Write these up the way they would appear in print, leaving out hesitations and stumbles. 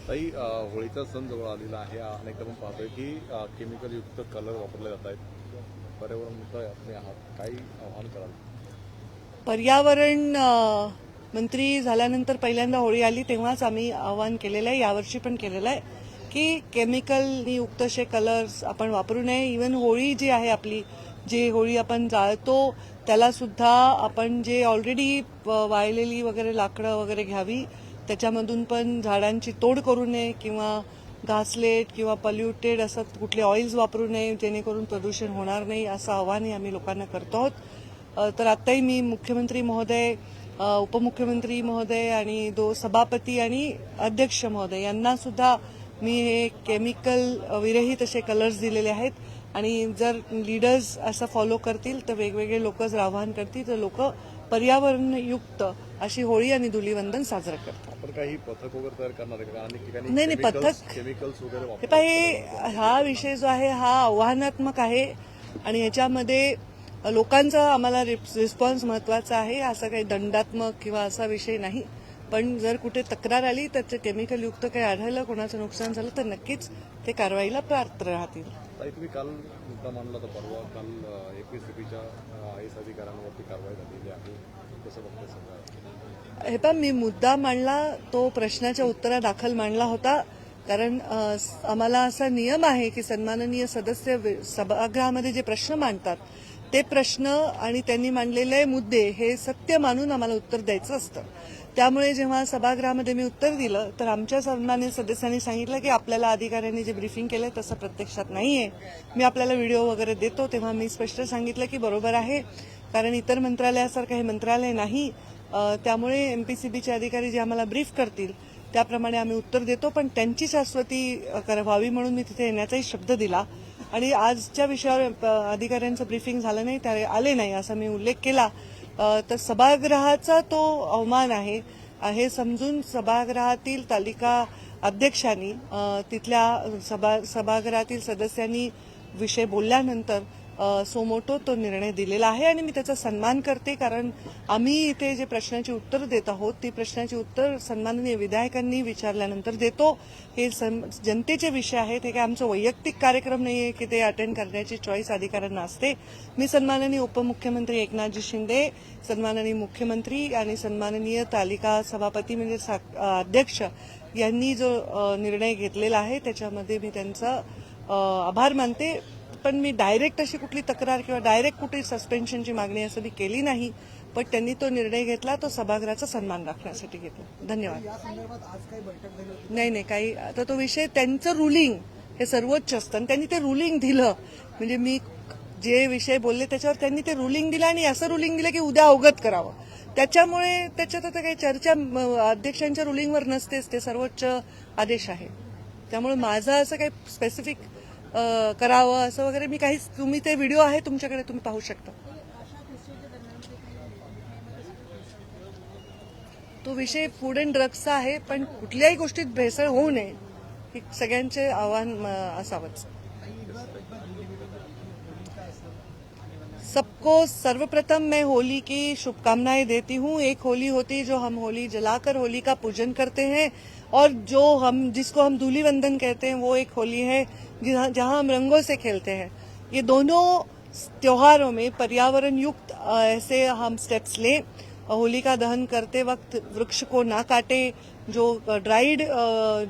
ताई होळीचा सण जवळ आलेला आहे. अनेकदा आपण पाहतोय की केमिकल युक्त कलर वापरले जात आहेत. पर्यावरण मित्र आपण आहात, काही आव्हान कराल? पर्यावरण मंत्री झाल्यानंतर पहिल्यांदा होळी आली तेव्हाच आम्ही आवाहन केलेलं आहे, यावर्षी पण केलेलं आहे की केमिकल युक्त असे कलर्स आपण वापरू नये. इवन होळी जी आहे आपली, जी होळी आपण जाळतो त्याला सुद्धा आपण जे ऑलरेडी वाळलेली वगैरे लाकडं वगैरे घ्यावी, त्याच्यामधून पण झाडांची तोड करू नये किंवा घासलेट किंवा पल्युटेड असं कुठले ऑइल्स वापरू नये, जेणेकरून प्रदूषण होणार नाही, असं आवाहनही आम्ही लोकांना करतो आहोत. तर आत्ताही मी मुख्यमंत्री महोदय, उपमुख्यमंत्री महोदय आणि सभापती आणि अध्यक्ष महोदय यांना सुद्धा मी हे केमिकल विरहित असे कलर्स दिलेले आहेत. आणि जर लीडर्स असं फॉलो करतील तर वेगवेगळे लोक जर आवाहन करतील तर लोक पर्यावरणयुक्त अशी होळी आणि धुलीवंदन साजरं करतात. आपण काही पथक वगैरे तयार करणार आहे का? अनेक ठिकाणी नाही पथक केमिकल्स वगैरे हे वापरतात. पाहे, हा विषय जो आहे हा आव्हानात्मक आहे आणि ह्याच्यामध्ये लोकांचा आम्हाला रिस्पॉन्स महत्वाचा आहे. असा काही दंडात्मक किंवा असा विषय नाही. पण जर कुठे तक्रार आली तर केमिकल युक्त काही आढळलं, कोणाचं नुकसान झालं तर नक्कीच ते कारवाईला पात्र राहतील. ताई, तुम्ही काल मुद्दा मांडला तर परवा काल APCBच्या IAS अधिकाऱ्यांवरती कारवाई झालेली आहे. कसं बघताय सगळं? हे पण मी मुद्दा मांडला तो प्रश्नाच्या उत्तरादाखल मांडला होता. कारण आम्हाला असा नियम आहे की सन्माननीय सदस्य सभागृहामध्ये जे प्रश्न मांडतात ते प्रश्न आणि त्यांनी मांडलेले मुद्दे हे सत्य मानून आम्हाला उत्तर द्यायचं असतं. त्यामुळे जेव्हा सभागृहामध्ये मी उत्तर दिलं तर आमच्या सन्माननीय सदस्यांनी सांगितलं की आपल्याला अधिकाऱ्यांनी जे ब्रीफिंग केलंय तसं प्रत्यक्षात नाहीये. मी आपल्याला व्हिडिओ वगैरे देतो. तेव्हा मी स्पष्ट सांगितलं की बरोबर आहे, कारण इतर मंत्रालयासारखं हे मंत्रालय नाही. त्यामुळे MPCBचे अधिकारी जे आम्हाला ब्रीफ करतील त्याप्रमाणे आम्ही उत्तर देतो. पण त्यांची शाश्वती व्हावी म्हणून मी तिथे येण्याचाही शब्द दिला. आणि आजच्या विषयावर अधिकाऱ्यांचं ब्रीफिंग झालं नाही, त्यावेळी आले नाही असा मी उल्लेख केला. तर सभागृहाचा तो अवमान आहे हे समजून सभागृहातील तालिका अध्यक्षांनी तिथल्या सभागृहातील सदस्यांनी विषय बोलल्यानंतर सोमोटो तो निर्णय दिलेला आहे आणि मी त्याचा सन्मान करते. कारण आम्ही इथे जे प्रश्नाची उत्तर देत आहोत ती प्रश्नाची उत्तर सन्माननीय विधायकांनी विचारल्यानंतर देतो. हे जनतेचे विषय आहेत. हे काय आमचं वैयक्तिक कार्यक्रम नाहीये की ते अटेंड करण्याची चॉईस अधिकाऱ्यांना असते. मी सन्माननीय उपमुख्यमंत्री एकनाथजी शिंदे, सन्माननीय मुख्यमंत्री आणि सन्माननीय तालिका सभापती म्हणजे अध्यक्ष यांनी जो निर्णय घेतलेला आहे त्याच्यामध्ये मी त्यांचा आभार मानते. पण मी डायरेक्ट अशी कुठली तक्रार किंवा डायरेक्ट कुठली सस्पेन्शनची मागणी असं मी केली नाही. पण त्यांनी तो निर्णय घेतला तो सभागृहाचा सन्मान राखण्यासाठी घेतला. धन्यवाद. नाही काही आता तो विषय त्यांचं रुलिंग हे सर्वोच्च असतं आणि त्यांनी ते रुलिंग दिलं. म्हणजे मी जे विषय बोलले त्याच्यावर त्यांनी ते रुलिंग दिलं आणि असं रुलिंग दिलं की उद्या अवगत करावं. त्याच्यामुळे त्याच्यात आता काही चर्चा अध्यक्षांच्या रुलिंगवर नसतेच, ते सर्वोच्च आदेश आहे. त्यामुळे माझं असं काही स्पेसिफिक करावं असं वगैरे मी काहीच, तुम्ही ते व्हिडिओ आहे तुमच्याकडे, तुम्ही पाहू शकता. तो विषय फूड अँड ड्रग्सचा आहे. पण कुठल्याही गोष्टीत भेसळ होऊ नये हे सगळ्यांचे आव्हान असावंच. सबको सर्वप्रथम मैं होली की शुभकामनाएं देती हूँ. एक होली होती जो हम होली जलाकर होली का पूजन करते हैं और जिसको हम धूलिवंदन कहते हैं वो एक होली है जहां हम रंगों से खेलते हैं. ये दोनों त्योहारों में पर्यावरण युक्त ऐसे हम स्टेप्स लें. होलिका दहन करते वक्त वृक्ष को ना काटे. जो ड्राइड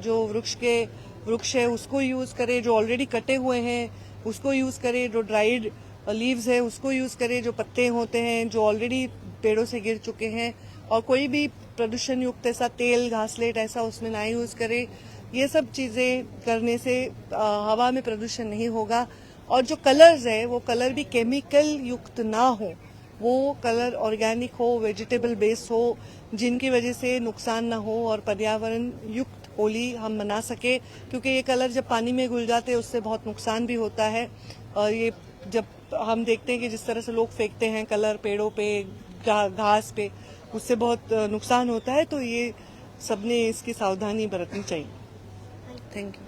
जो वृक्ष है उसको यूज करे. जो ऑलरेडी कटे हुए हैं उसको यूज करे. जो ड्राइड लीव्स है उसको यूज करे. जो पत्ते होते हैं जो ऑलरेडी पेड़ों से गिर चुके हैं, और कोई भी प्रदूषण युक्त ऐसा तेल घासलेट ऐसा उसमें ना यूज करे. ये सब चीजें करने से हवा में प्रदूषण नहीं होगा. और जो कलर्स है वो कलर भी केमिकल युक्त ना हो. वो कलर ऑर्गेनिक हो, वेजिटेबल बेस्ड हो, जिनकी वजह से नुकसान ना हो और पर्यावरण युक्त होली हम मना सके. क्योंकि ये कलर जब पानी में घुल जाते हैं उससे बहुत नुकसान भी होता है. और ये जब हम देखते हैं कि जिस तरह से लोग फेंकते हैं कलर पेड़ों पे, घास पे, उससे बहुत नुकसान होता है. तो ये सबने इसकी सावधानी बरतनी चाहिए. Thank you.